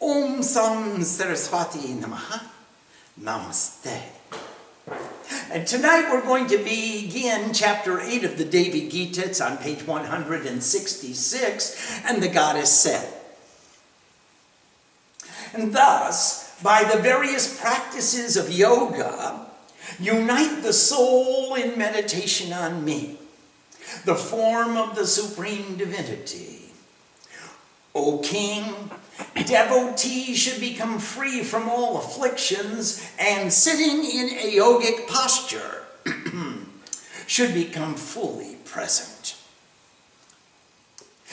Om Sam Saraswati Namaha. Namaste. And tonight we're going to begin chapter 8 of the Devi Gita. It's on page 166. And the goddess said, and thus, by the various practices of yoga, unite the soul in meditation on me, the form of the Supreme Divinity. O King, devotees should become free from all afflictions, and sitting in a yogic posture should become fully present.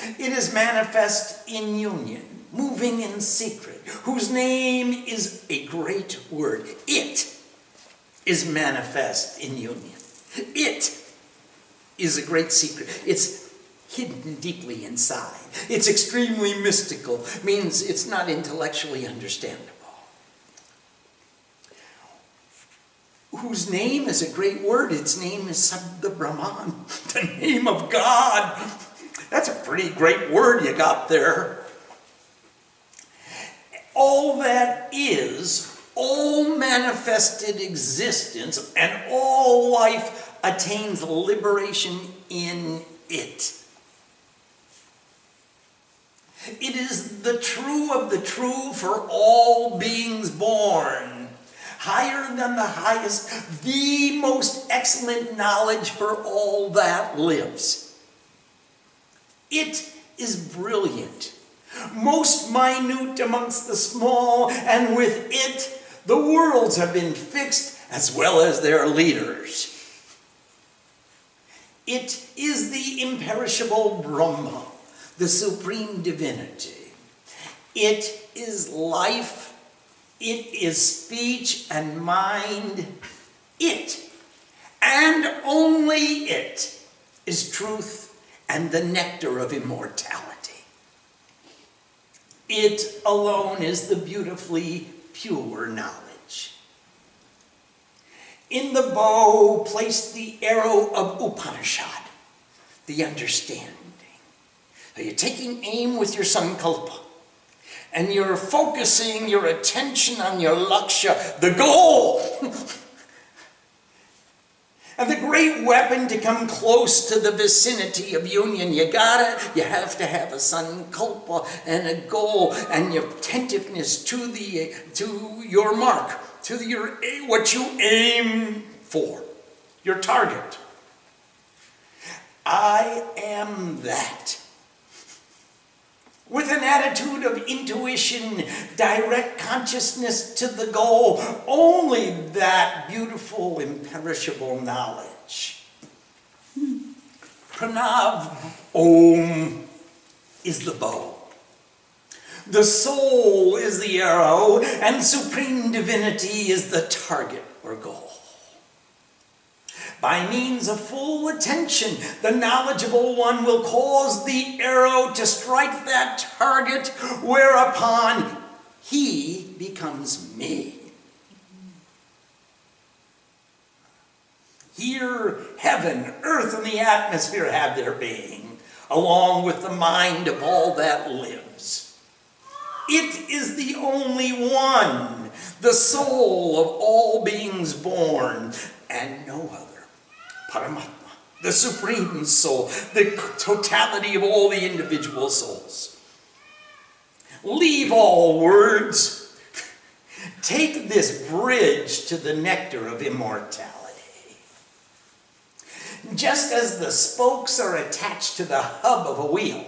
It is manifest in union, moving in secret, whose name is a great word. It is manifest in union. It is a great secret. It's hidden deeply inside. It's extremely mystical, means it's not intellectually understandable. Whose name is a great word. Its name is Sabda Brahman, the name of God. That's a pretty great word you got there. All that is, all manifested existence, and all life attains liberation in it. It is the true of the true for all beings born, higher than the highest, the most excellent knowledge for all that lives. It is brilliant, most minute amongst the small, and with it the worlds have been fixed as well as their leaders. It is the imperishable Brahma, the Supreme Divinity. It is life, it is speech and mind. It, and only it, is truth and the nectar of immortality. It alone is the beautifully pure knowledge. In the bow, place the arrow of Upanishad, the understanding. So you're taking aim with your sankalpa, and you're focusing your attention on your lakshya, the goal. And the great weapon to come close to the vicinity of union. You have to have a sankalpa and a goal, and your attentiveness to your mark, to what you aim for, your target. I am that. With an attitude of intuition, direct consciousness to the goal, only that beautiful, imperishable knowledge. Pranav, Om, is the bow. The soul is the arrow, and Supreme Divinity is the target or goal. By means of full attention, the knowledgeable one will cause the arrow to strike that target, whereupon he becomes me. Here, heaven, earth, and the atmosphere have their being, along with the mind of all that lives. It is the only one, the soul of all beings born, and no other. Paramatma, the supreme soul, the totality of all the individual souls. Leave all words. Take this bridge to the nectar of immortality. Just as the spokes are attached to the hub of a wheel,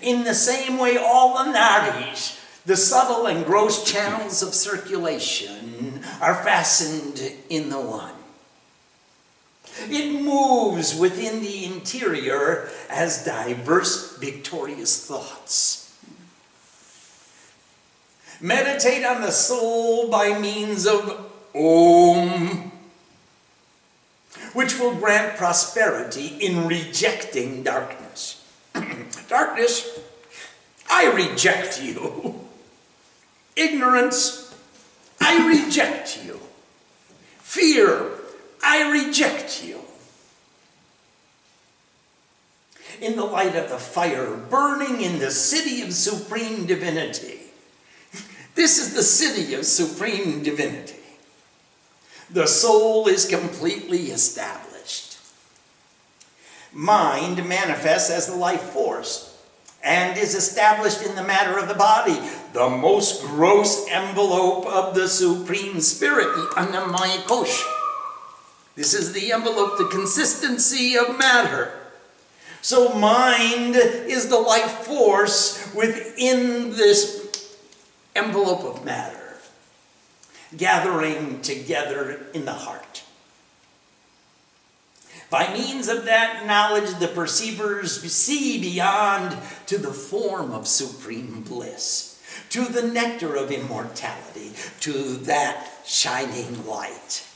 in the same way all the nadis, the subtle and gross channels of circulation, are fastened in the one. It moves within the interior as diverse, victorious thoughts. Meditate on the soul by means of Om, which will grant prosperity in rejecting darkness. Darkness, I reject you. Ignorance, I reject you. Fear, I reject you. In the light of the fire burning in the city of Supreme Divinity, This is the city of supreme divinity. The soul is completely established. Mind manifests as the life force and is established in the matter of the body, the most gross envelope of the Supreme Spirit, the Annamaya Kosh. This is the envelope, the consistency of matter. So mind is the life force within this envelope of matter, gathering together in the heart. By means of that knowledge, the perceivers see beyond to the form of supreme bliss, to the nectar of immortality, to that shining light.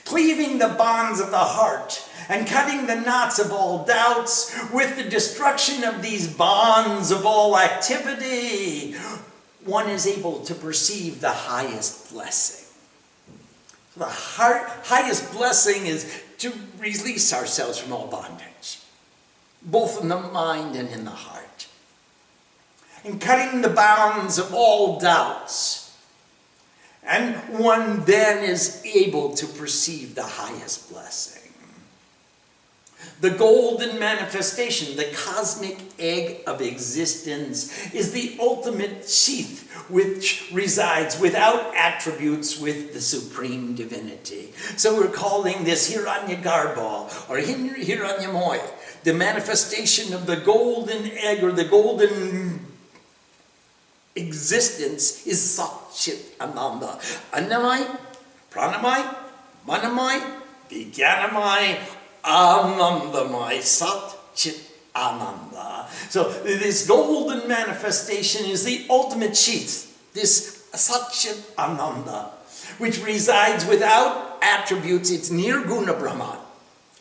Cleaving the bonds of the heart and cutting the knots of all doubts, with the destruction of these bonds of all activity, one is able to perceive the highest blessing. The highest blessing is to release ourselves from all bondage, both in the mind and in the heart. And cutting the bounds of all doubts. And one then is able to perceive the highest blessing. The golden manifestation, the cosmic egg of existence, is the ultimate sheath which resides without attributes with the supreme divinity. So we're calling this Hiranyagarbha or Hiranyamoy, the manifestation of the golden egg or the golden existence is Sat Chit Ananda. Annamai, Pranamai, Manamai, Vijnanamai, Anandamai, Sat Chit Ananda. So this golden manifestation is the ultimate sheath, this Sat Chit Ananda, which resides without attributes. It's Nirguna Brahman.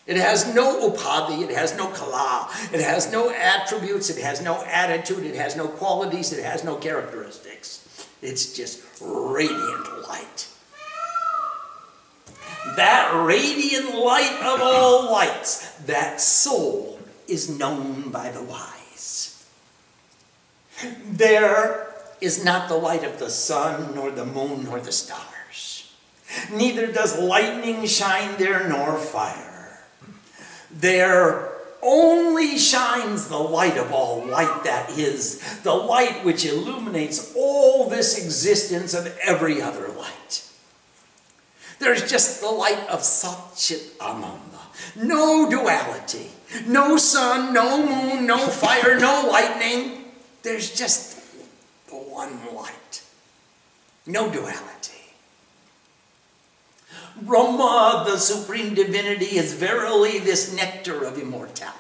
It has no upadhi, it has no kala, it has no attributes, it has no attitude, it has no qualities, it has no characteristics. It's just radiant light. That radiant light of all lights, that soul is known by the wise. There is not the light of the sun, nor the moon, nor the stars. Neither does lightning shine there, nor fire. There only shines the light of all light, that is, the light which illuminates all this existence of every other light. There's just the light of Sat Chit Ananda. No duality. No sun, no moon, no fire, no lightning. There's just the one light. No duality. Brahma, the supreme divinity, is verily this nectar of immortality.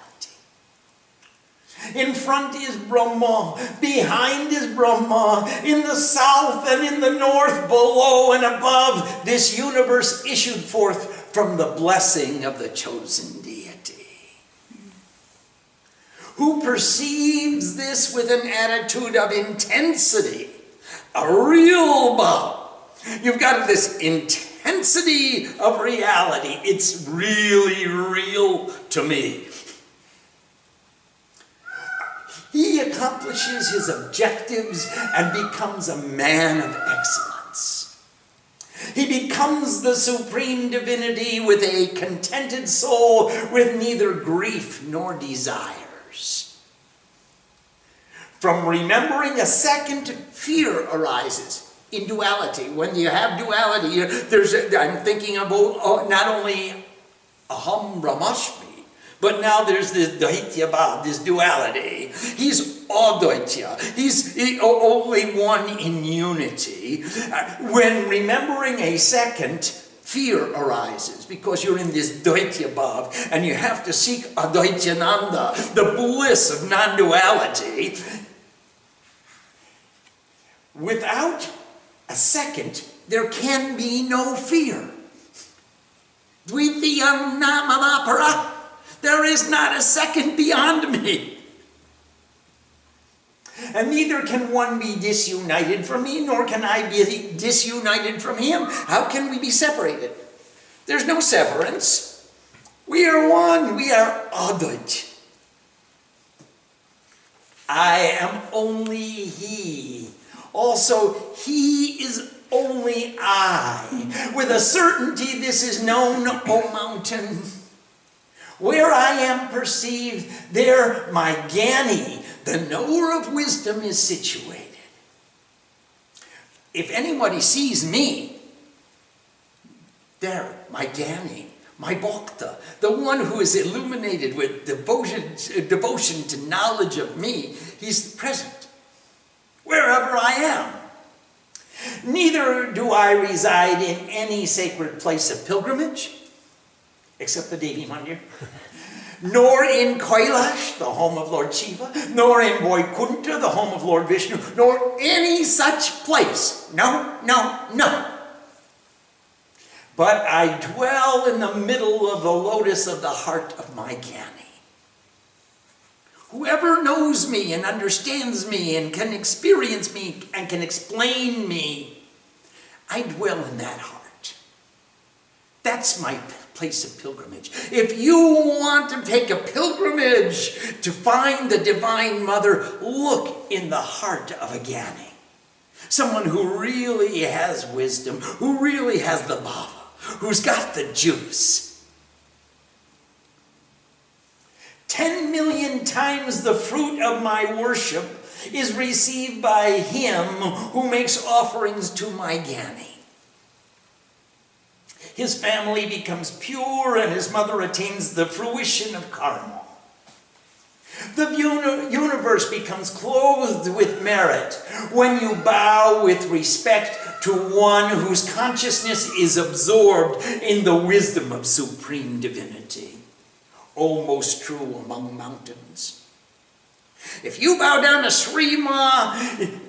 In front is Brahma, behind is Brahma, in the south and in the north, below and above, this universe issued forth from the blessing of the chosen deity. Who perceives this with an attitude of intensity, a real bhava. You've got this intensity of reality. It's really real to me. He accomplishes his objectives and becomes a man of excellence. He becomes the supreme divinity with a contented soul, with neither grief nor desires. From remembering a second, fear arises. In duality, when you have duality, I'm thinking about not only Aham Brahmasmi, but now there's this Daitya Bhav, this duality. He's Advaitya. He's only one in unity. When remembering a second, fear arises because you're in this Daitya Bhav and you have to seek Advaityananda, the bliss of non-duality. Without a second, there can be no fear. Dvitiyam namavapara. There is not a second beyond me. And neither can one be disunited from me, nor can I be disunited from him. How can we be separated? There's no severance. We are one. We are Advait. I am only he Also, he is only I. With a certainty this is known, O mountain. Where I am perceived, there my Jnani, the knower of wisdom, is situated. If anybody sees me, there, my Jnani, my Bhakta, the one who is illuminated with devotion to knowledge of me, he's present, wherever I am. Neither do I reside in any sacred place of pilgrimage, except the Devi Mandir, nor in Kailash, the home of Lord Shiva, nor in Vaikuntha, the home of Lord Vishnu, nor any such place. No, no, no. But I dwell in the middle of the lotus of the heart of my Jnani. Whoever knows me and understands me and can experience me and can explain me, I dwell in that heart. That's my place of pilgrimage. If you want to take a pilgrimage to find the Divine Mother, look in the heart of a Jnani. Someone who really has wisdom, who really has the bhava, who's got the juice. 10 million times the fruit of my worship is received by him who makes offerings to my Jnani. His family becomes pure and his mother attains the fruition of karma. The universe becomes clothed with merit when you bow with respect to one whose consciousness is absorbed in the wisdom of supreme divinity. O most true among mountains. If you bow down to Sri Ma,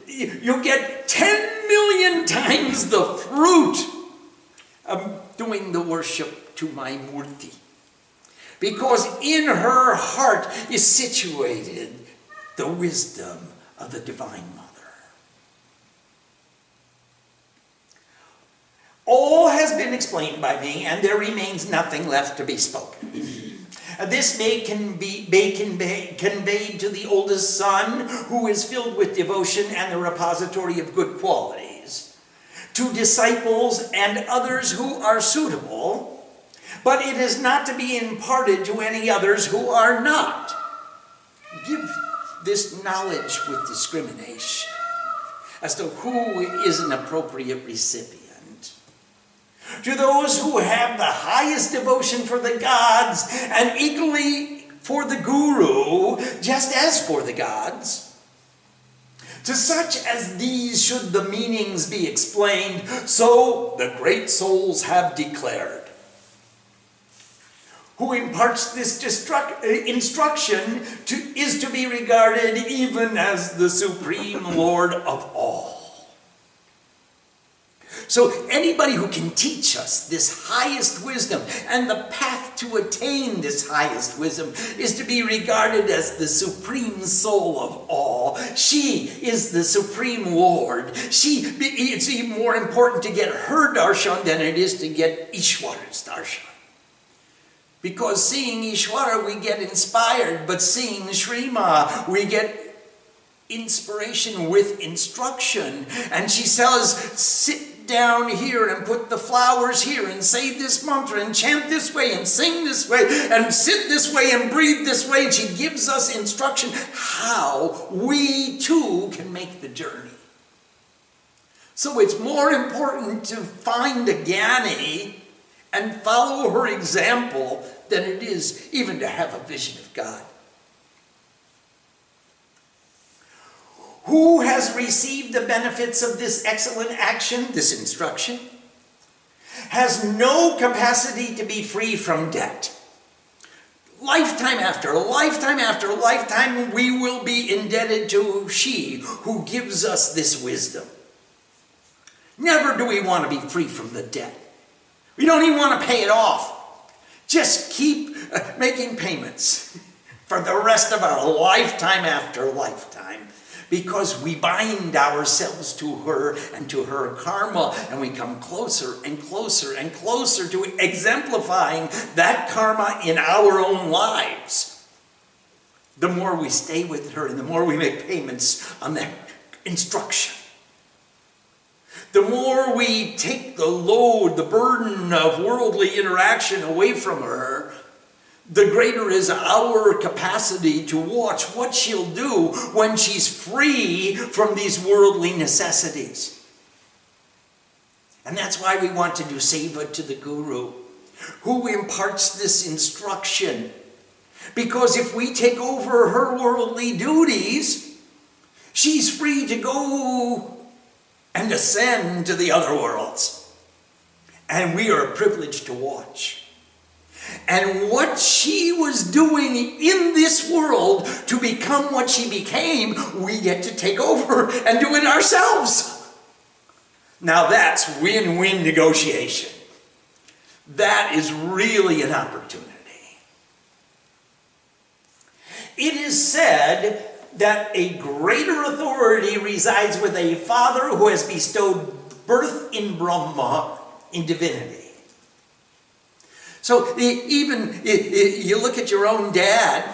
you get 10 million times the fruit of doing the worship to my Murti. Because in her heart is situated the wisdom of the Divine Mother. All has been explained by me, and there remains nothing left to be spoken. This can be conveyed to the oldest son, who is filled with devotion and the repository of good qualities, to disciples and others who are suitable, but it is not to be imparted to any others who are not. Give this knowledge with discrimination as to who is an appropriate recipient. To those who have the highest devotion for the gods and equally for the guru, just as for the gods, to such as these should the meanings be explained, so the great souls have declared. Who imparts this instruction is to be regarded even as the supreme Lord of all. So anybody who can teach us this highest wisdom and the path to attain this highest wisdom is to be regarded as the supreme soul of all. She is the supreme Lord. It's even more important to get her darshan than it is to get Ishwara's darshan. Because seeing Ishwara, we get inspired, but seeing Shrima, we get inspiration with instruction. And she says, sit down here and put the flowers here and say this mantra and chant this way and sing this way and sit this way and breathe this way. And she gives us instruction how we too can make the journey. So it's more important to find a Jnani and follow her example than it is even to have a vision of God. Who has received the benefits of this excellent action, this instruction, has no capacity to be free from debt. Lifetime after lifetime after lifetime, we will be indebted to she who gives us this wisdom. Never do we want to be free from the debt. We don't even want to pay it off. Just keep making payments for the rest of our lifetime after lifetime, because we bind ourselves to her and to her karma, and we come closer and closer and closer to exemplifying that karma in our own lives. The more we stay with her and the more we make payments on that instruction. The more we take the load, the burden of worldly interaction away from her, the greater is our capacity to watch what she'll do when she's free from these worldly necessities. And that's why we want to do seva to the Guru, who imparts this instruction. Because if we take over her worldly duties, she's free to go and ascend to the other worlds. And we are privileged to watch. And what she was doing in this world to become what she became, we get to take over and do it ourselves. Now that's win-win negotiation. That is really an opportunity. It is said that a greater authority resides with a father who has bestowed birth in Brahma, in divinity. So even you look at your own dad,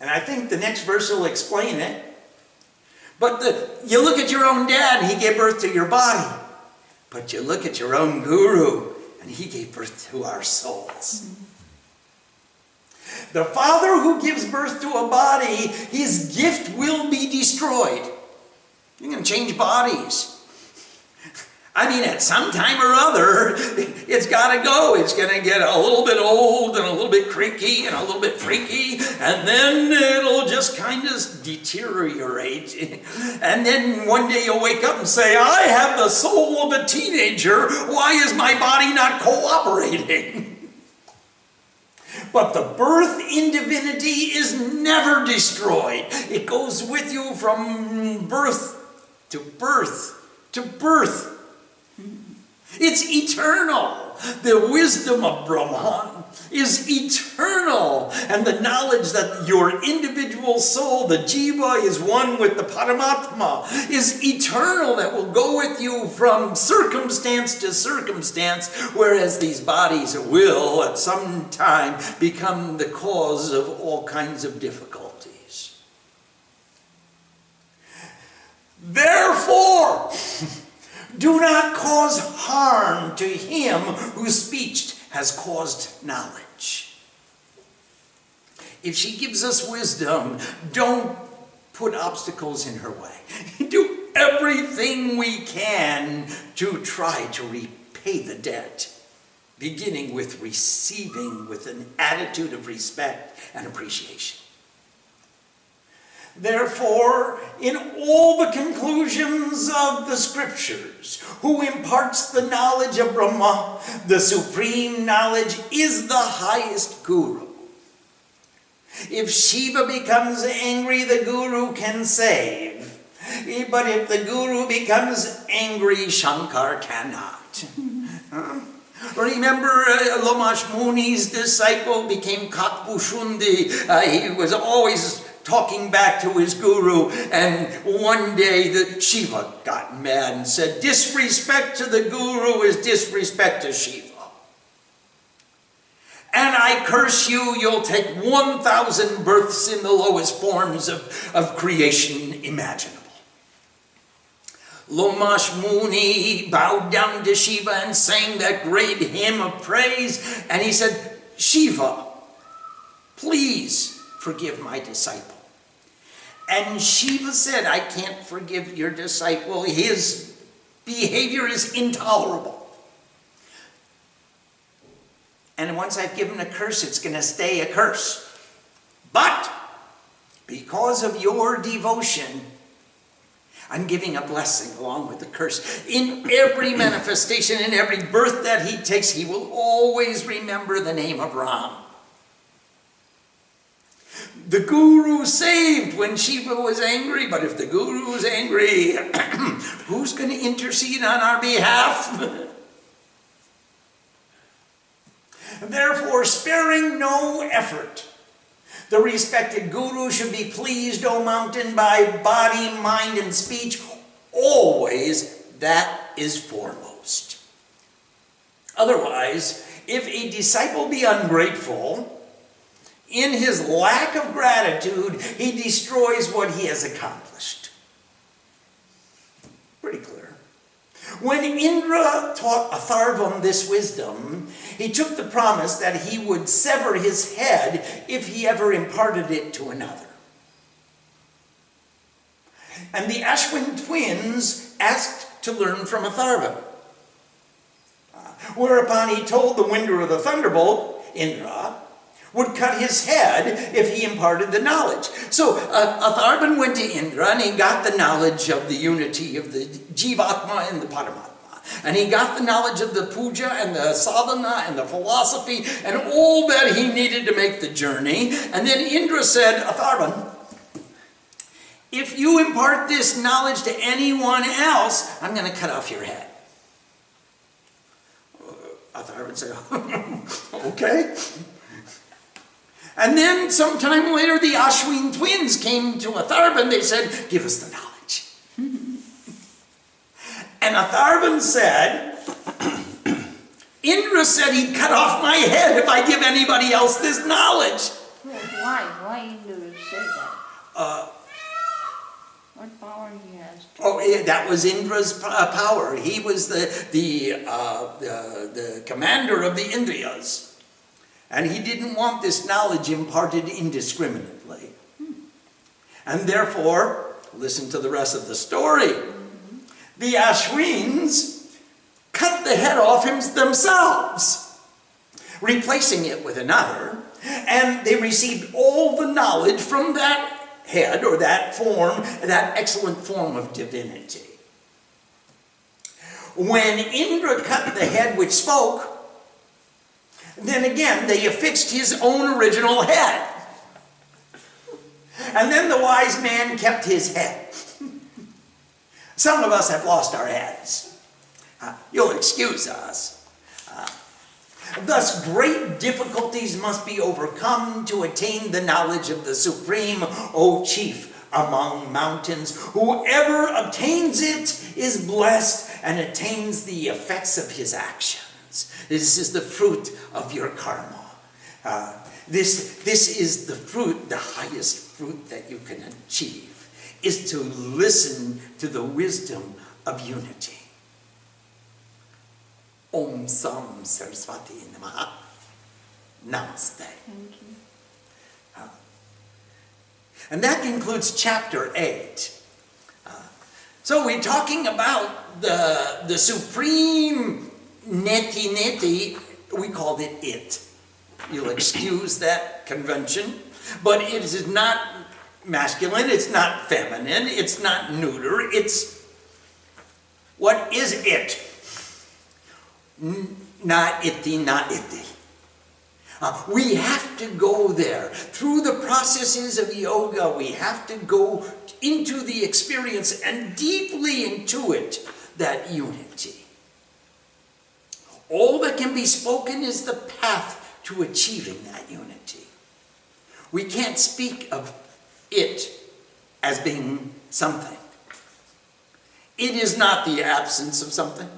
and I think the next verse will explain it, but you look at your own dad and he gave birth to your body. But you look at your own guru and he gave birth to our souls. The father who gives birth to a body, his gift will be destroyed. You're going to change bodies. I mean, at some time or other, it's got to go. It's going to get a little bit old and a little bit creaky and a little bit freaky, and then it'll just kind of deteriorate. And then one day you'll wake up and say, I have the soul of a teenager. Why is my body not cooperating? But the birth in divinity is never destroyed. It goes with you from birth to birth to birth. It's eternal. The wisdom of Brahman is eternal. And the knowledge that your individual soul, the jiva, is one with the Paramatma, is eternal. That will go with you from circumstance to circumstance, whereas these bodies will at some time become the cause of all kinds of difficulties. Therefore, do not cause harm to him whose speech has caused knowledge. If she gives us wisdom, don't put obstacles in her way. Do everything we can to try to repay the debt, beginning with receiving with an attitude of respect and appreciation. Therefore, in all the conclusions of the scriptures, who imparts the knowledge of Brahma, the supreme knowledge, is the highest guru. If Shiva becomes angry, the guru can save. But if the guru becomes angry, Shankar cannot. Remember, Lomash Muni's disciple became Kakbushundi. He was always talking back to his guru, and one day the Shiva got mad and said, disrespect to the guru is disrespect to Shiva. And I curse you, you'll take 1,000 births in the lowest forms of creation imaginable. Lomash Muni bowed down to Shiva and sang that great hymn of praise, and he said, Shiva, please forgive my disciple. And Shiva said, I can't forgive your disciple. His behavior is intolerable. And once I've given a curse, it's going to stay a curse. But because of your devotion, I'm giving a blessing along with the curse. In every manifestation, in every birth that he takes, he will always remember the name of Ram. The guru saved when Shiva was angry, but if the guru was angry, who's going to intercede on our behalf? Therefore, sparing no effort, the respected guru should be pleased, O mountain, by body, mind, and speech. Always that is foremost. Otherwise, if a disciple be ungrateful, in his lack of gratitude, he destroys what he has accomplished. Pretty clear. When Indra taught Atharvan this wisdom, he took the promise that he would sever his head if he ever imparted it to another. And the Ashwin twins asked to learn from Atharvan. Whereupon he told the winder of the thunderbolt, Indra, would cut his head if he imparted the knowledge. So Atharvan went to Indra and he got the knowledge of the unity of the Jivatma and the Paramatma. And he got the knowledge of the puja and the sadhana and the philosophy and all that he needed to make the journey. And then Indra said, Atharvan, if you impart this knowledge to anyone else, I'm going to cut off your head. Atharvan said, okay. And then sometime later, the Ashwin twins came to Atharvan. They said, give us the knowledge. And Atharvan said, Indra said he'd cut off my head if I give anybody else this knowledge. Well, why? Why Indra say that? What power he has? Oh, yeah, that was Indra's power. He was the commander of the Indriyas. And he didn't want this knowledge imparted indiscriminately. And therefore, listen to the rest of the story. The Ashwins cut the head off themselves, replacing it with another, and they received all the knowledge from that head or that form, that excellent form of divinity. When Indra cut the head which spoke, then again they affixed his own original head. And then the wise man kept his head. Some of us have lost our heads. You'll excuse us. Thus, great difficulties must be overcome to attain the knowledge of the Supreme, O Chief among mountains. Whoever obtains it is blessed and attains the effects of his actions. This is the fruit of your karma. This is the fruit, the highest fruit that you can achieve, is to listen to the wisdom of unity. Om Sam Saraswati Namaha. Namaste. Thank you. And that concludes chapter 8. So we're talking about the supreme neti, we called it. You'll excuse that convention, but it is not masculine, it's not feminine, it's not neuter, it's what is it? Na iti, na iti. We have to go there. Through the processes of yoga, we have to go into the experience and deeply intuit that unity. All that can be spoken is the path to achieving that unity. We can't speak of it as being something. It is not the absence of something.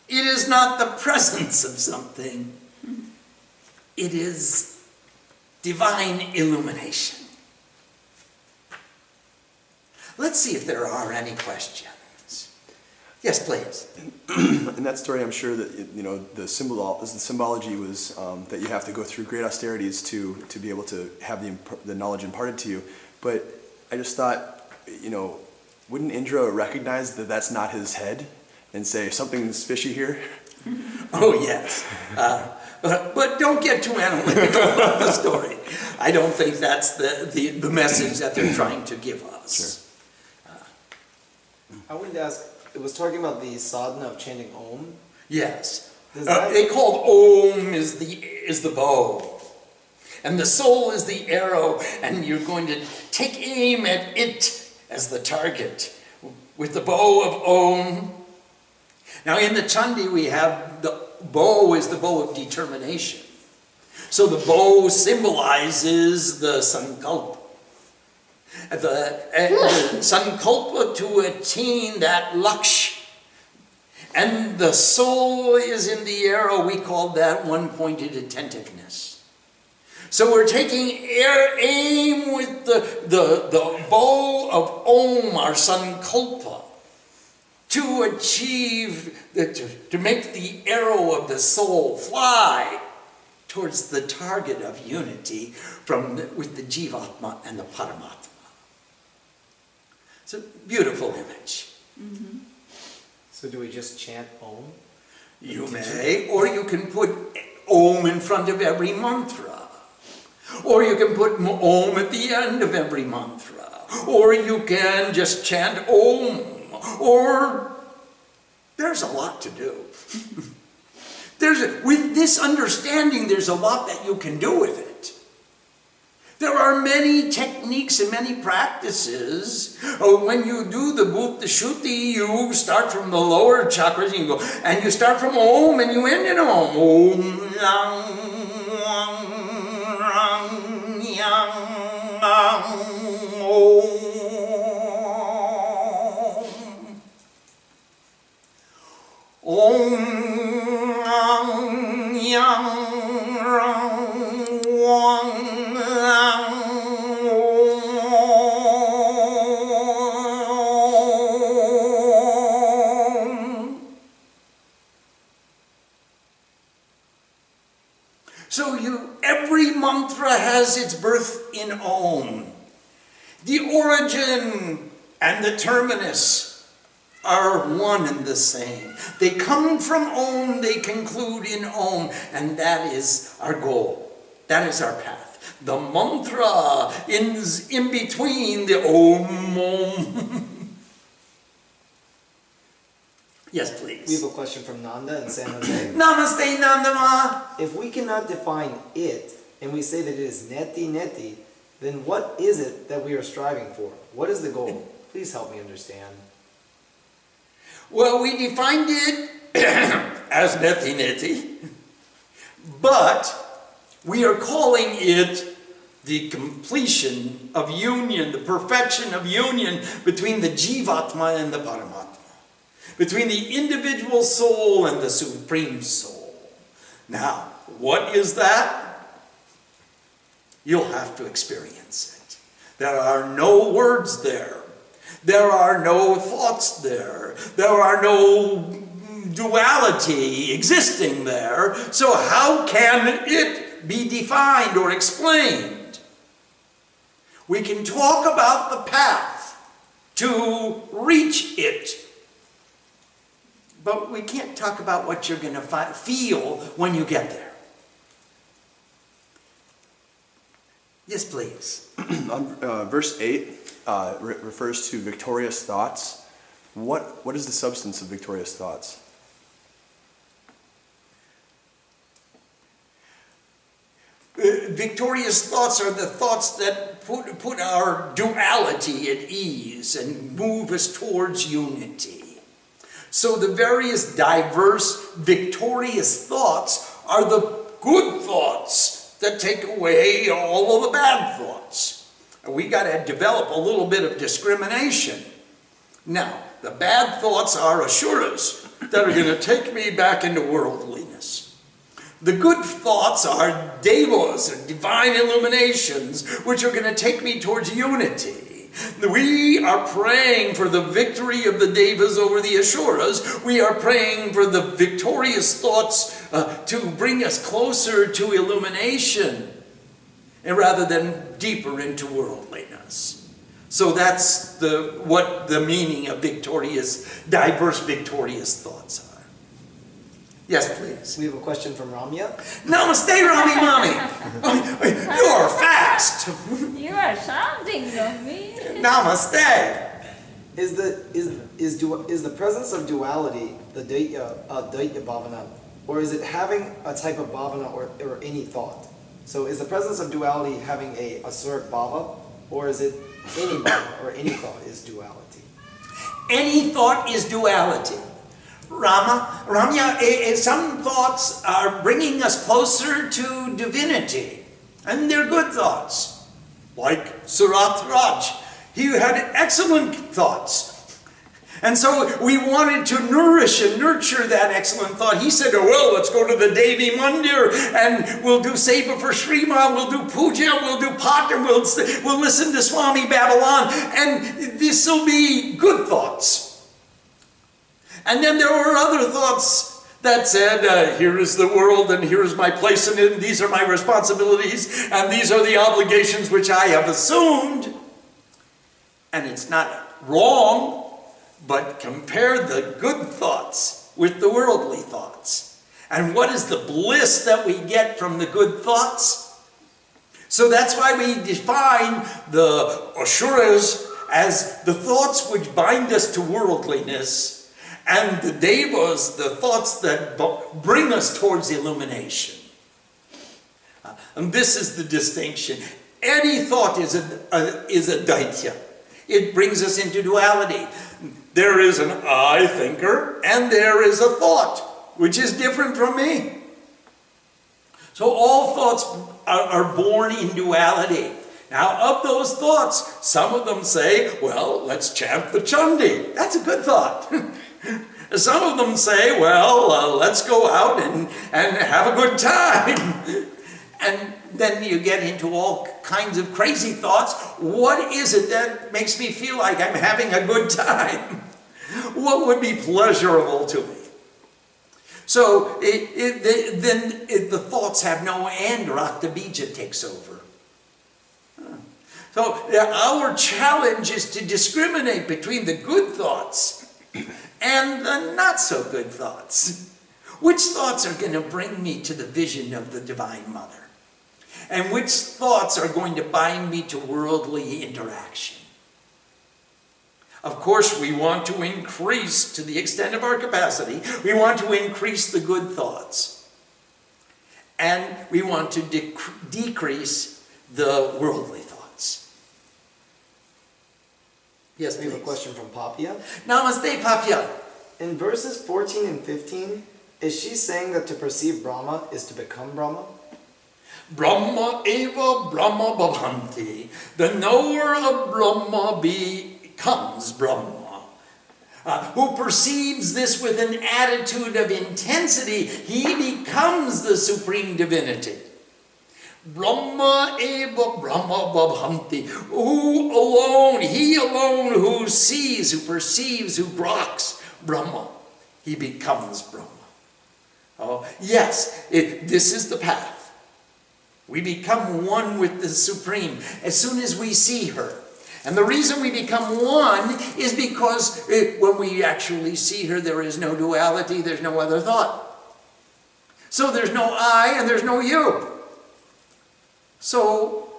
It is not the presence of something. It is divine illumination. Let's see if there are any questions. Yes, please. In that story, I'm sure that the symbology was that you have to go through great austerities to be able to have the knowledge imparted to you. But I just thought, wouldn't Indra recognize that that's not his head and say something's fishy here? Oh yes, but don't get too analytical about the story. I don't think that's the message that they're trying to give us. Sure. I wanted to ask. It was talking about the sadhana of chanting Om. Yes, They they called Om is the bow, and the soul is the arrow, and you're going to take aim at it as the target with the bow of Om. Now in the Chandi we have the bow is the bow of determination. So the bow symbolizes the sankalpa. The sankalpa to attain that laksh. And the soul is in the arrow. We call that one-pointed attentiveness. So we're taking aim with the bow of Om, our sankalpa, to achieve, to make the arrow of the soul fly towards the target of unity with the Jivatma and the Paramatma. It's a beautiful image. So do we just chant Om? You may, or you can put Om in front of every mantra. Or you can put Om at the end of every mantra. Or you can just chant Om. Or there's a lot to do. With this understanding, there's a lot that you can do with it. There are many techniques and many practices. When you do the Bhuta Shuddhi, you start from the lower chakras and you start from Om and you end in Om. Om Yang Rang Yang Om. Om Yang Rang Wang. So every mantra has its birth in Om. The origin and the terminus are one and the same. They come from Om, they conclude in Om, and that is our goal. That is our path. The mantra is in between the Om. Yes, please. We have a question from Nanda in San Jose. Namaste, Nandama. If we cannot define it, and we say that it is neti neti, then what is it that we are striving for? What is the goal? Please help me understand. Well, we defined it as neti neti, but we are calling it the completion of union, the perfection of union between the Jivatma and the Paramatma, between the individual soul and the Supreme Soul. Now, what is that? You'll have to experience it. There are no words there. There are no thoughts there. There are no duality existing there. So how can it be defined or explained? We can talk about the path to reach it, but we can't talk about what you're going to feel when you get there. Yes, please. Verse 8 refers to victorious thoughts. What is the substance of victorious thoughts? Victorious thoughts are the thoughts that put our duality at ease and move us towards unity. So the various diverse victorious thoughts are the good thoughts that take away all of the bad thoughts. We got to develop a little bit of discrimination. Now, the bad thoughts are asuras that are going to take me back into worldliness. The good thoughts are devas, or divine illuminations, which are going to take me towards unity. We are praying for the victory of the devas over the asuras. We are praying for the victorious thoughts to bring us closer to illumination, and rather than deeper into worldliness. So that's what the meaning of diverse victorious thoughts are. Yes, please. We have a question from Ramya. Namaste, Rami Mami. You're fast. You are sounding of me. Namaste. Is the presence of duality the Daitya bhavana, or is it having a type of bhavana or any thought? So is the presence of duality having a asuric bhava, or is it any bhava or any thought is duality? Any thought is duality. Ramya, some thoughts are bringing us closer to divinity, and they're good thoughts. Like Surat Raj, he had excellent thoughts. And so we wanted to nourish and nurture that excellent thought. He said, oh, well, let's go to the Devi Mandir and we'll do Seva for Shrima, we'll do Puja, we'll do Pata, we'll listen to Swami Babylon, and this will be good thoughts. And then there were other thoughts that said, here is the world, and here is my place in it, and these are my responsibilities, and these are the obligations which I have assumed. And it's not wrong, but compare the good thoughts with the worldly thoughts. And what is the bliss that we get from the good thoughts? So that's why we define the asuras as the thoughts which bind us to worldliness, and the devas, the thoughts that bring us towards illumination. And this is the distinction. Any thought is a daitya. It brings us into duality. There is an I thinker, and there is a thought, which is different from me. So all thoughts are born in duality. Now, of those thoughts, some of them say, well, let's chant the Chandi. That's a good thought. Some of them say, well, let's go out and have a good time. And then you get into all kinds of crazy thoughts. What is it that makes me feel like I'm having a good time? What would be pleasurable to me? So then the thoughts have no end. Rakta Bija takes over. So our challenge is to discriminate between the good thoughts and the not so good thoughts. Which thoughts are going to bring me to the vision of the Divine Mother? And which thoughts are going to bind me to worldly interaction? Of course, we want to increase, to the extent of our capacity, we want to increase the good thoughts. And we want to decrease the worldly thoughts. Yes, We please. have a question from Papia. Namaste, Papia. In verses 14 and 15, is she saying that to perceive Brahma is to become Brahma? Brahma eva Brahma bhavanti. The knower of Brahma becomes Brahma. Who perceives this with an attitude of intensity, he becomes the supreme divinity. Brahma eva Brahma bhavanti. Who alone, he alone who sees, who perceives, who grokks Brahma, he becomes Brahma. Oh, yes, this is the path. We become one with the Supreme as soon as we see her. And the reason we become one is because when we actually see her, there is no duality, there's no other thought. So there's no I and there's no you. So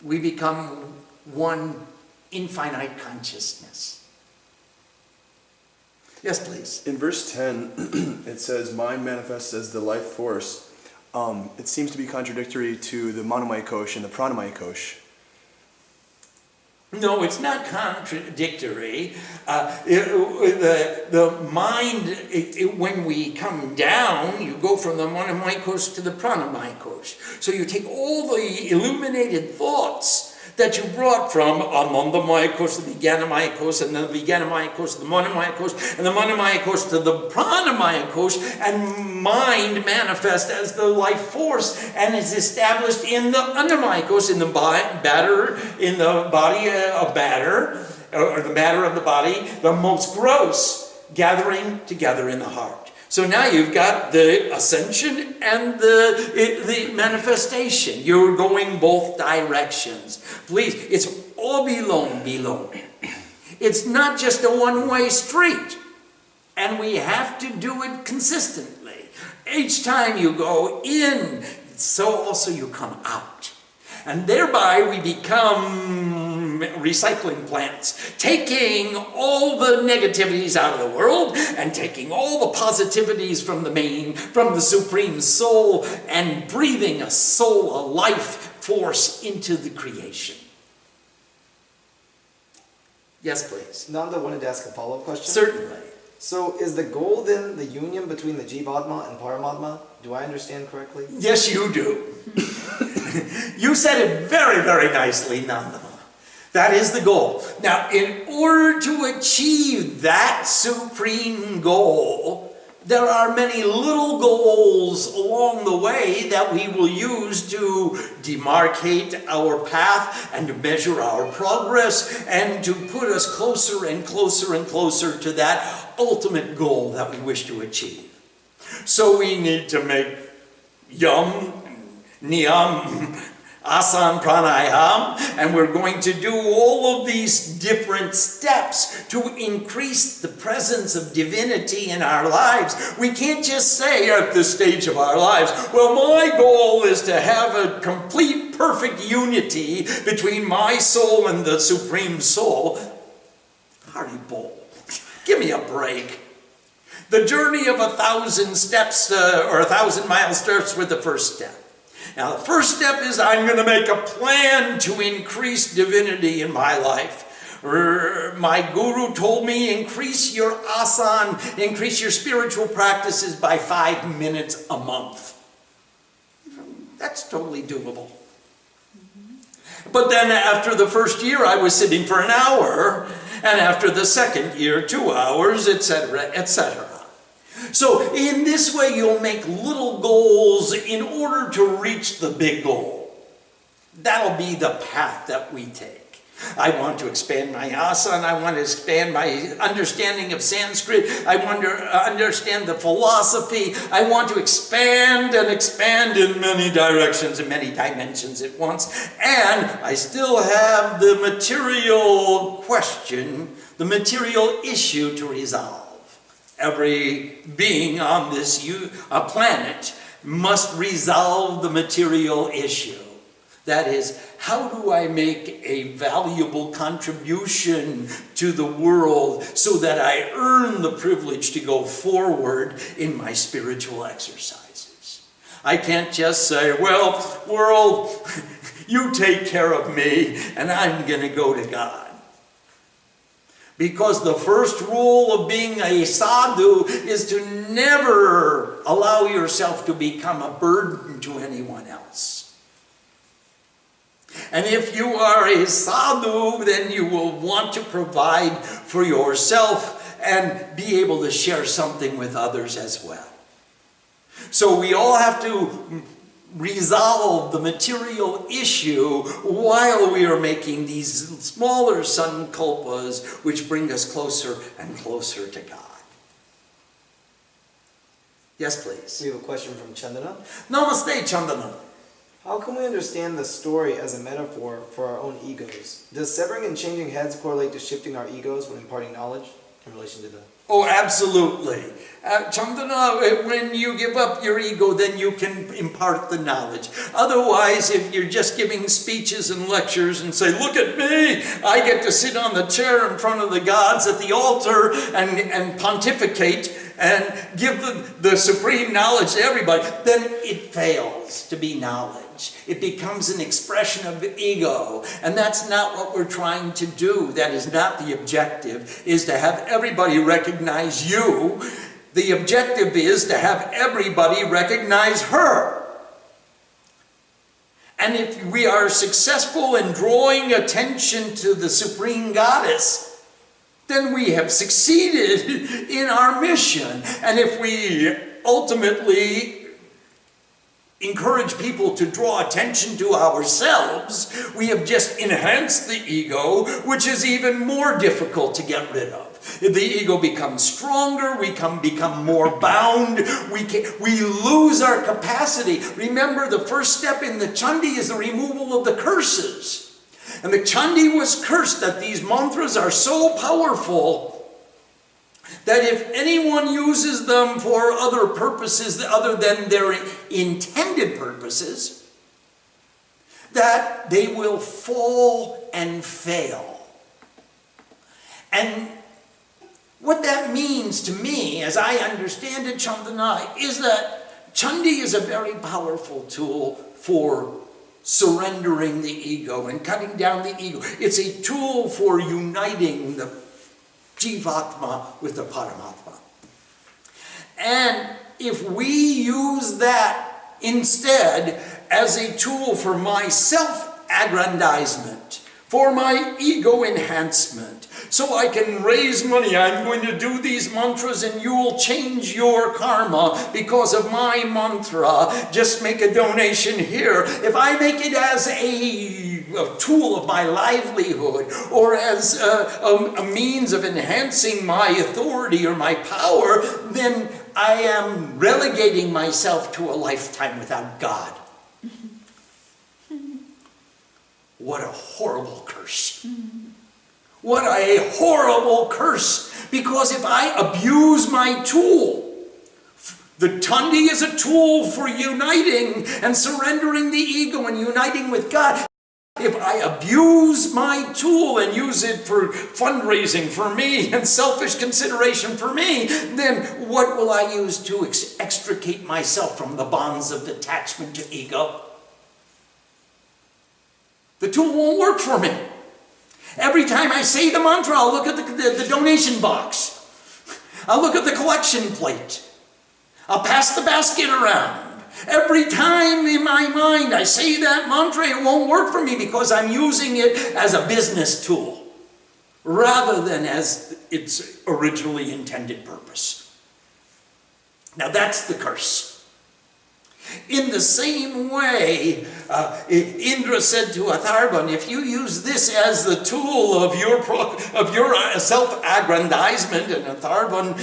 we become one infinite consciousness. Yes, please. In verse 10, it says, mind manifests as the life force. It seems to be contradictory to the Manomaya Kosh and the Pranamaya Kosh. No, it's not contradictory. The mind, when we come down, you go from the Manomaya Kosh to the Pranamaya Kosh. So you take all the illuminated thoughts that you brought from Anandamaya Kosh to the Vijnanamaya Kosh, and then the Vijnanamaya Kosh to the Manomaya Kosh, and the Manomaya Kosh to the Pranamaya Kosh, and mind manifest as the life force, and is established in the Annamaya Kosh, in the batter, in the body of batter, or the matter of the body, the most gross, gathering together in the heart. So now you've got the ascension and the manifestation. You're going both directions. Please, it's all belong. It's not just a one-way street. And we have to do it consistently. Each time you go in, so also you come out. And thereby we become recycling plants, taking all the negativities out of the world and taking all the positivities from the Supreme Soul, and breathing a soul, a life force into the creation. Yes, please. Nanda wanted to ask a follow-up question. Certainly. So is the goal then the union between the Jivatma and Paramatma? Do I understand correctly? Yes, you do. You said it very, very nicely, Nanda. That is the goal. Now, in order to achieve that supreme goal, there are many little goals along the way that we will use to demarcate our path and to measure our progress and to put us closer and closer and closer to that ultimate goal that we wish to achieve. So we need to make yam, niyam, asana, pranayam, and we're going to do all of these different steps to increase the presence of divinity in our lives. We can't just say at this stage of our lives, well, my goal is to have a complete, perfect unity between my soul and the Supreme Soul. Haribol, give me a break. The journey of 1,000 steps, or 1,000 miles starts with the first step. Now, the first step is I'm going to make a plan to increase divinity in my life. My guru told me, increase your asana, increase your spiritual practices by 5 minutes a month. That's totally doable. But then after the first year, I was sitting for an hour, and after the second year, 2 hours, etc., etc. So in this way, you'll make little goals in order to reach the big goal. That'll be the path that we take. I want to expand my asana. I want to expand my understanding of Sanskrit. I want to understand the philosophy. I want to expand and expand in many directions and many dimensions at once. And I still have the material question, the material issue to resolve. Every being on this planet must resolve the material issue. That is, how do I make a valuable contribution to the world so that I earn the privilege to go forward in my spiritual exercises? I can't just say, well, world, you take care of me and I'm going to go to God. Because the first rule of being a sadhu is to never allow yourself to become a burden to anyone else. And if you are a sadhu, then you will want to provide for yourself and be able to share something with others as well. So we all have to resolve the material issue while we are making these smaller sankalpas which bring us closer and closer to God. Yes, please. We have a question from Chandana. Namaste, Chandana. How can we understand the story as a metaphor for our own egos? Does severing and changing heads correlate to shifting our egos when imparting knowledge in relation to the... Oh, absolutely. Chandana, when you give up your ego, then you can impart the knowledge. Otherwise, if you're just giving speeches and lectures and say, look at me, I get to sit on the chair in front of the gods at the altar and pontificate and give the supreme knowledge to everybody, then it fails to be knowledge. It becomes an expression of ego. And that's not what we're trying to do. That is not the objective, is to have everybody recognize you. The objective is to have everybody recognize her. And if we are successful in drawing attention to the Supreme Goddess, then we have succeeded in our mission. And if we ultimately encourage people to draw attention to ourselves, we have just enhanced the ego, which is even more difficult to get rid of. The ego becomes stronger, we become more bound, we lose our capacity. Remember, the first step in the Chandi is the removal of the curses. And the Chandi was cursed that these mantras are so powerful that if anyone uses them for other purposes other than their intended purposes, that they will fall and fail. And what that means to me, as I understand it, Chandana, is that Chandi is a very powerful tool for surrendering the ego and cutting down the ego. It's a tool for uniting the Jivatma with the Paramatma. And if we use that instead as a tool for my self-aggrandizement, for my ego enhancement, so I can raise money. I'm going to do these mantras and you'll change your karma because of my mantra. Just make a donation here. If I make it as a tool of my livelihood or as a means of enhancing my authority or my power, then I am relegating myself to a lifetime without God. What a horrible curse. What a horrible curse. Because if I abuse my tool, the Tundi is a tool for uniting and surrendering the ego and uniting with God. If I abuse my tool and use it for fundraising for me and selfish consideration for me, then what will I use to extricate myself from the bonds of attachment to ego? The tool won't work for me. Every time I say the mantra, I'll look at the donation box. I'll look at the collection plate. I'll pass the basket around. Every time in my mind I say that mantra, it won't work for me because I'm using it as a business tool rather than as its originally intended purpose. Now that's the curse. In the same way, Indra said to Atharvan, if you use this as the tool of your self-aggrandizement, and Atharvan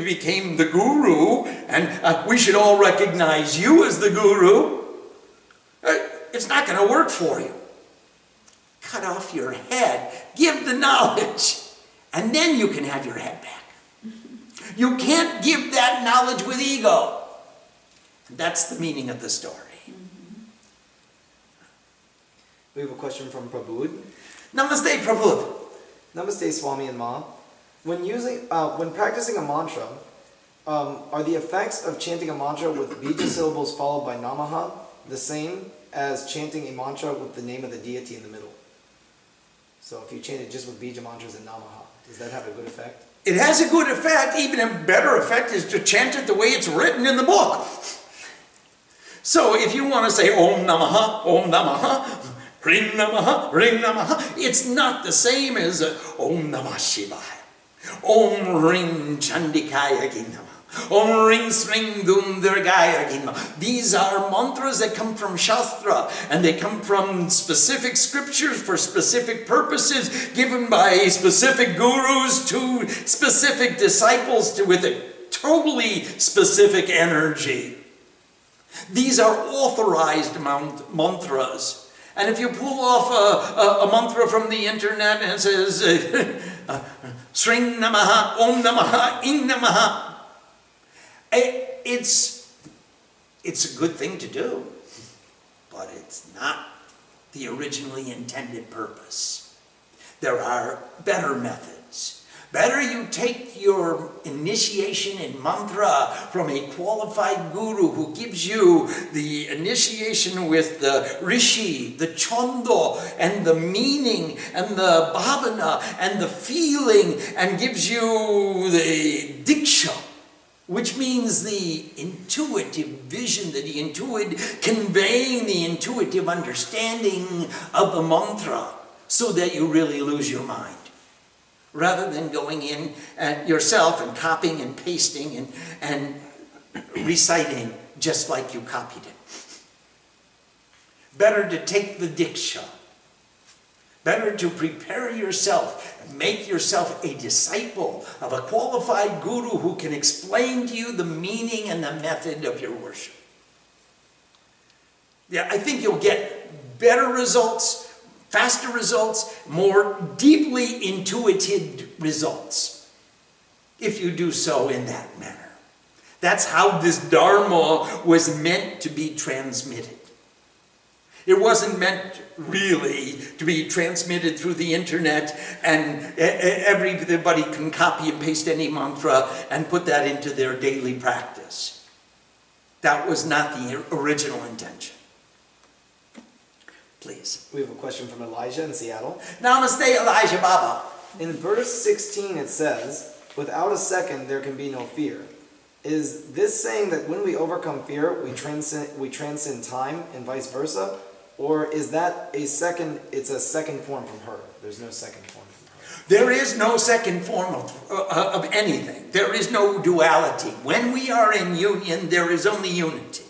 became the guru, and we should all recognize you as the guru, it's not going to work for you. Cut off your head, give the knowledge, and then you can have your head back. You can't give that knowledge with ego. That's the meaning of the story. We have a question from Prabhud. Namaste, Prabhud. Namaste, Swami and Ma. When practicing a mantra, are the effects of chanting a mantra with bija syllables followed by namaha the same as chanting a mantra with the name of the deity in the middle? So if you chant it just with bija mantras and namaha, does that have a good effect? It has a good effect. Even a better effect is to chant it the way it's written in the book. So if you want to say Om Namaha, Ring Namaha, it's not the same as Om Namah Shivaya, Om Ring Chandikaya Ginama, Om Ring Sring Dum Durgaya Ginama. These are mantras that come from Shastra, and they come from specific scriptures for specific purposes, given by specific gurus to specific disciples with a totally specific energy. These are authorized mantras. And if you pull off a mantra from the internet and it says, Sring Namaha, Om Namaha, Ing Namaha, it's a good thing to do, but it's not the originally intended purpose. There are better methods. Better you take your initiation in mantra from a qualified guru who gives you the initiation with the rishi, the chondo, and the meaning, and the bhavana, and the feeling, and gives you the diksha, which means the intuitive vision, conveying the intuitive understanding of the mantra so that you really lose your mind. Rather than going in yourself and copying and pasting and reciting just like you copied it. Better to take the diksha. Better to prepare yourself and make yourself a disciple of a qualified guru who can explain to you the meaning and the method of your worship. Yeah, I think you'll get better results, faster results, more deeply intuited results if you do so in that manner. That's how this Dharma was meant to be transmitted. It wasn't meant really to be transmitted through the internet and everybody can copy and paste any mantra and put that into their daily practice. That was not the original intention. Please. We have a question from Elijah in Seattle. Namaste, Elijah Baba. In verse 16 it says, without a second there can be no fear. Is this saying that when we overcome fear, we transcend time and vice versa? Or is that it's a second form from her? There's no second form from her. There is no second form of anything. There is no duality. When we are in union, there is only unity.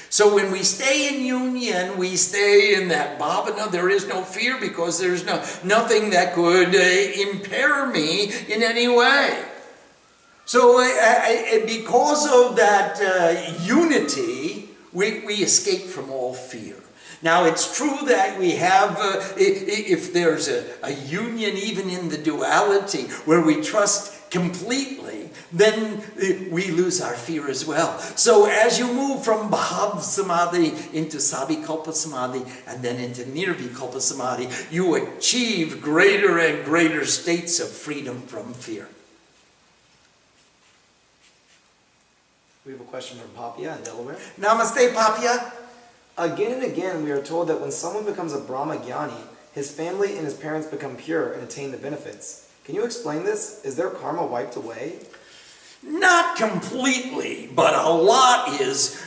So when we stay in union, we stay in that bhavana. There is no fear because there's nothing that could impair me in any way. So because of that unity, we escape from all fear. Now it's true that we have, if there's a union even in the duality where we trust completely, then we lose our fear as well. So as you move from Bhav Samadhi into Savikalpa Samadhi and then into Nirvikalpa Samadhi, you achieve greater and greater states of freedom from fear. We have a question from Papia in Delaware. Namaste, Papia. Again and again, we are told that when someone becomes a Brahma Jnani, his family and his parents become pure and attain the benefits. Can you explain this? Is their karma wiped away? Not completely, but a lot is.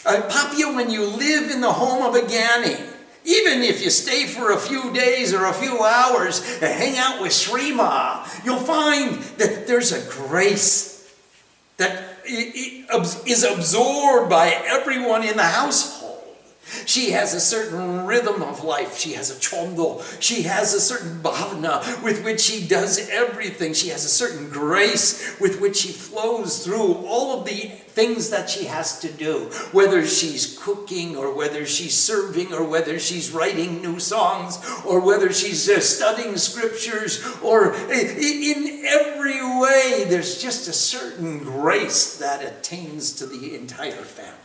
Papia, when you live in the home of a Jnani, even if you stay for a few days or a few hours and hang out with Srima, you'll find that there's a grace that is absorbed by everyone in the household. She has a certain rhythm of life. She has a chondo. She has a certain bhavana with which she does everything. She has a certain grace with which she flows through all of the things that she has to do. Whether she's cooking or whether she's serving or whether she's writing new songs or whether she's studying scriptures or in every way, there's just a certain grace that attains to the entire family.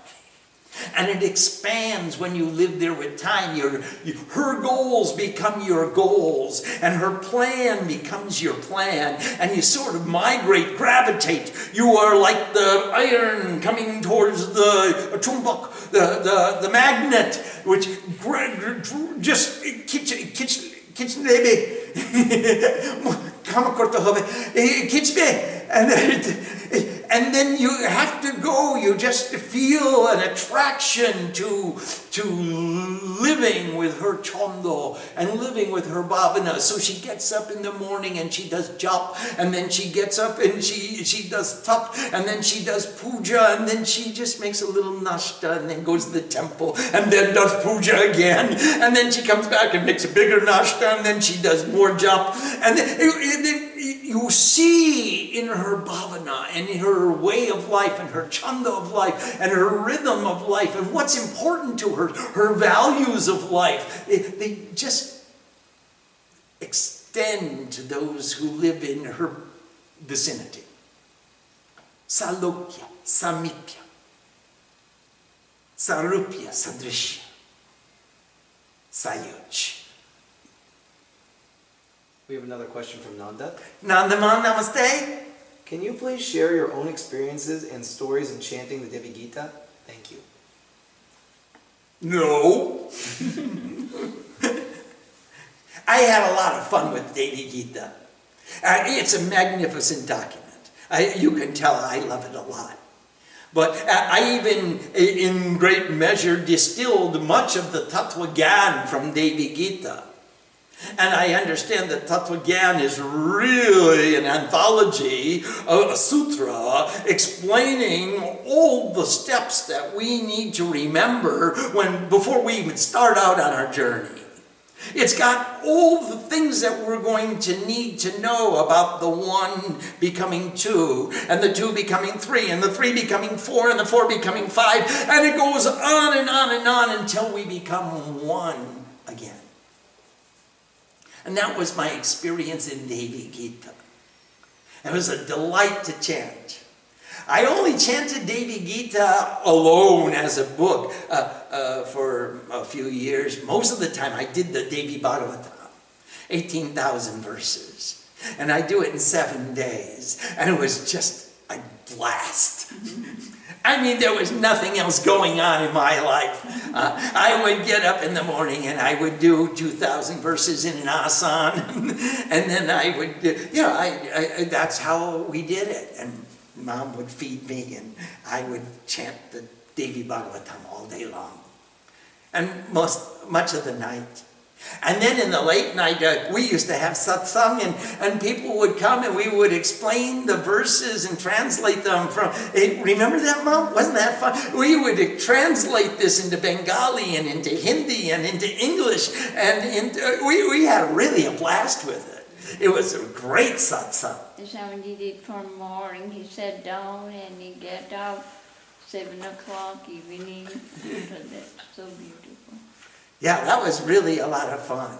And it expands when you live there with time. Her goals become your goals, and her plan becomes your plan, and you sort of gravitate. You are like the iron coming towards the chumbak, the magnet, which just kitchen baby. And then you have to go, you just feel an attraction to living with her chondo and living with her bhavana. So she gets up in the morning and she does jap, and then she gets up and she does tap, and then she does puja, and then she just makes a little nashta and then goes to the temple and then does puja again, and then she comes back and makes a bigger nashta, and then she does more jap, and then you see in her bhavana and in her way of life and her chanda of life and her rhythm of life and what's important to her, her values of life, they just extend to those who live in her vicinity. Salokya, samipya, sarupya, sadrishya, sayuj. We have another question from Nanda. Nandaman, namaste. Can you please share your own experiences and stories in chanting the Devi Gita? Thank you. No. I had a lot of fun with Devi Gita. It's a magnificent document. You can tell I love it a lot. But I even, in great measure, distilled much of the Tattva Gyan from Devi Gita. And I understand that Tattva Gyan is really an anthology, a sutra, explaining all the steps that we need to remember before we even start out on our journey. It's got all the things that we're going to need to know about the one becoming two, and the two becoming three, and the three becoming four, and the four becoming five, and it goes on and on and on until we become one again. And that was my experience in Devi Gita. It was a delight to chant. I only chanted Devi Gita alone as a book for a few years. Most of the time I did the Devi Bhagavatam, 18,000 verses. And I do it in 7 days. And it was just a blast. I mean, there was nothing else going on in my life. I would get up in the morning and I would do 2,000 verses in an asan. And then I would, that's how we did it. And Mom would feed me and I would chant the Devi Bhagavatam all day long. And much of the night. And then in the late night, we used to have satsang, and people would come and we would explain the verses and translate them from, remember that, Mom? Wasn't that fun? We would translate this into Bengali and into Hindi and into English, and we had really a blast with it. It was a great satsang. The Swamiji did from morning, he sat down and he get up 7 o'clock evening. So beautiful. Yeah, that was really a lot of fun.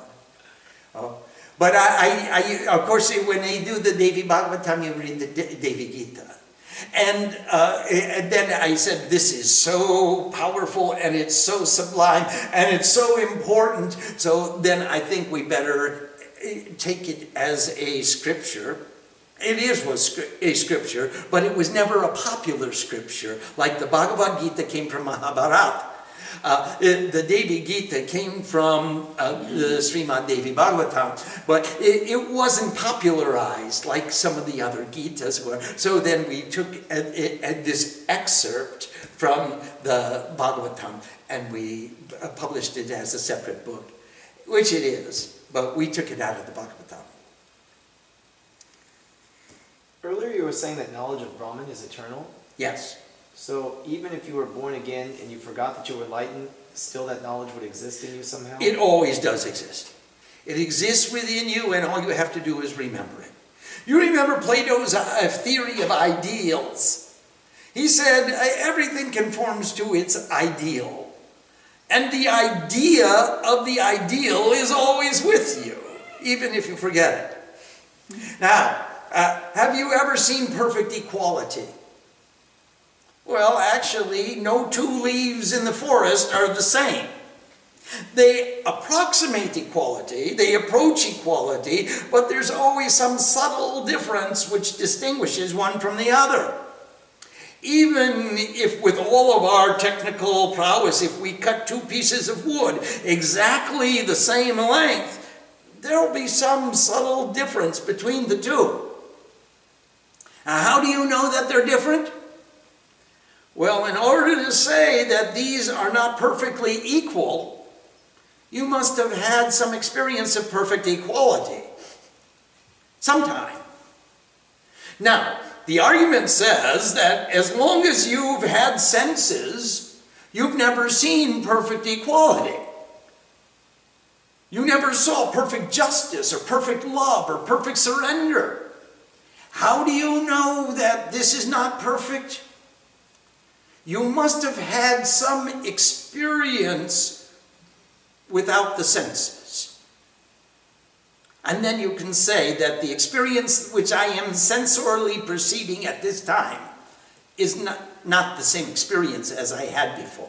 Oh. But I of course, when they do the Devi Bhagavatam, you read the Devi Gita. And then I said, this is so powerful and it's so sublime and it's so important. So then I think we better take it as a scripture. It was a scripture, but it was never a popular scripture. Like the Bhagavad Gita came from Mahabharata. The Devi Gita came from the Srimad Devi Bhagavatam, but it wasn't popularized like some of the other Gitas were. So then we took this excerpt from the Bhagavatam and we published it as a separate book, which it is, but we took it out of the Bhagavatam. Earlier you were saying that knowledge of Brahman is eternal. Yes. So even if you were born again and you forgot that you were enlightened, still that knowledge would exist in you somehow? It always does exist. It exists within you, and all you have to do is remember it. You remember Plato's theory of ideals. He said everything conforms to its ideal. And the idea of the ideal is always with you, even if you forget it. Now, have you ever seen perfect equality? Well, actually, no two leaves in the forest are the same. They approximate equality, they approach equality, but there's always some subtle difference which distinguishes one from the other. Even if with all of our technical prowess, if we cut 2 pieces of wood exactly the same length, there'll be some subtle difference between the two. Now, how do you know that they're different? Well, in order to say that these are not perfectly equal, you must have had some experience of perfect equality. Sometime. Now, the argument says that as long as you've had senses, you've never seen perfect equality. You never saw perfect justice or perfect love or perfect surrender. How do you know that this is not perfect? You must have had some experience without the senses. And then you can say that the experience which I am sensorially perceiving at this time is not the same experience as I had before.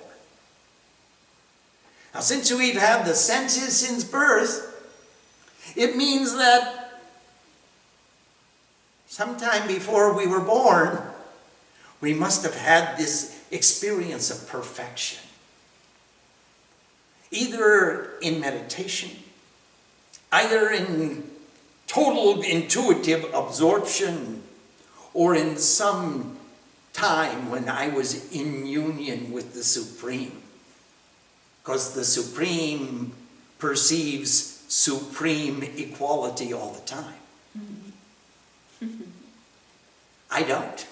Now, since we've had the senses since birth, it means that sometime before we were born, we must have had this experience of perfection. Either in meditation, either in total intuitive absorption, or in some time when I was in union with the Supreme. Because the Supreme perceives supreme equality all the time. I don't.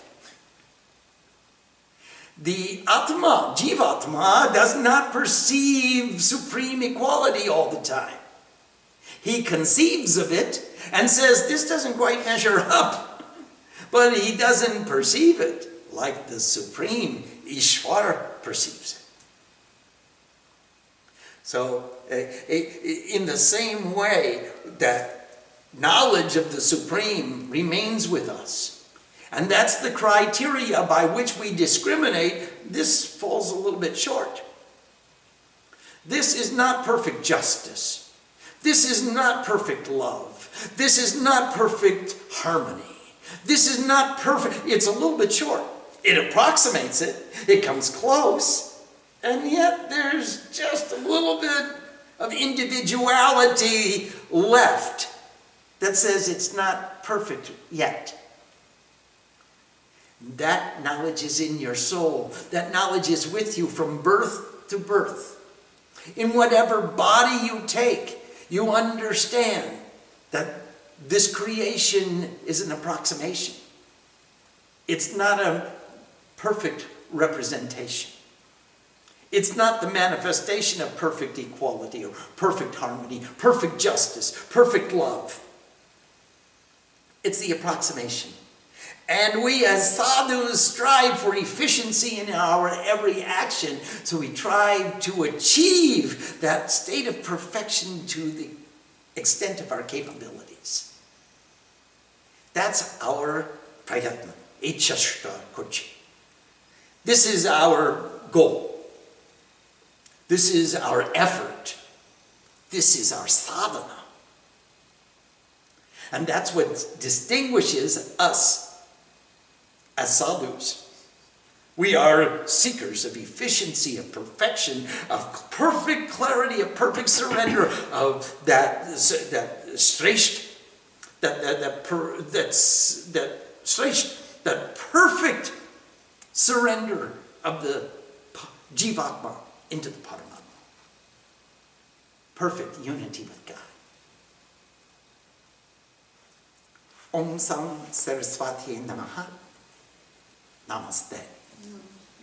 The Atma, Jivatma, does not perceive supreme equality all the time. He conceives of it and says, this doesn't quite measure up. But he doesn't perceive it like the Supreme Ishvara perceives it. So, in the same way that knowledge of the Supreme remains with us, and that's the criteria by which we discriminate, this falls a little bit short. This is not perfect justice. This is not perfect love. This is not perfect harmony. This is not perfect. It's a little bit short. It approximates it. It comes close. And yet there's just a little bit of individuality left that says it's not perfect yet. That knowledge is in your soul. That knowledge is with you from birth to birth. In whatever body you take, You understand that this creation is an approximation. It's not a perfect representation. It's not the manifestation of perfect equality or perfect harmony, perfect justice, perfect love. It's the approximation. And we as sadhus strive for efficiency in our every action, so we try to achieve that state of perfection to the extent of our capabilities. That's our prayatna, ichashta kochi. This is our goal. This is our effort. This is our sadhana. And that's what distinguishes us as sadhus. We are seekers of efficiency, of perfection, of perfect clarity, of perfect surrender, of that perfect surrender of the jivatma into the Paramatma. Perfect unity with God. Om Sam Saraswati Namaha. Namaste.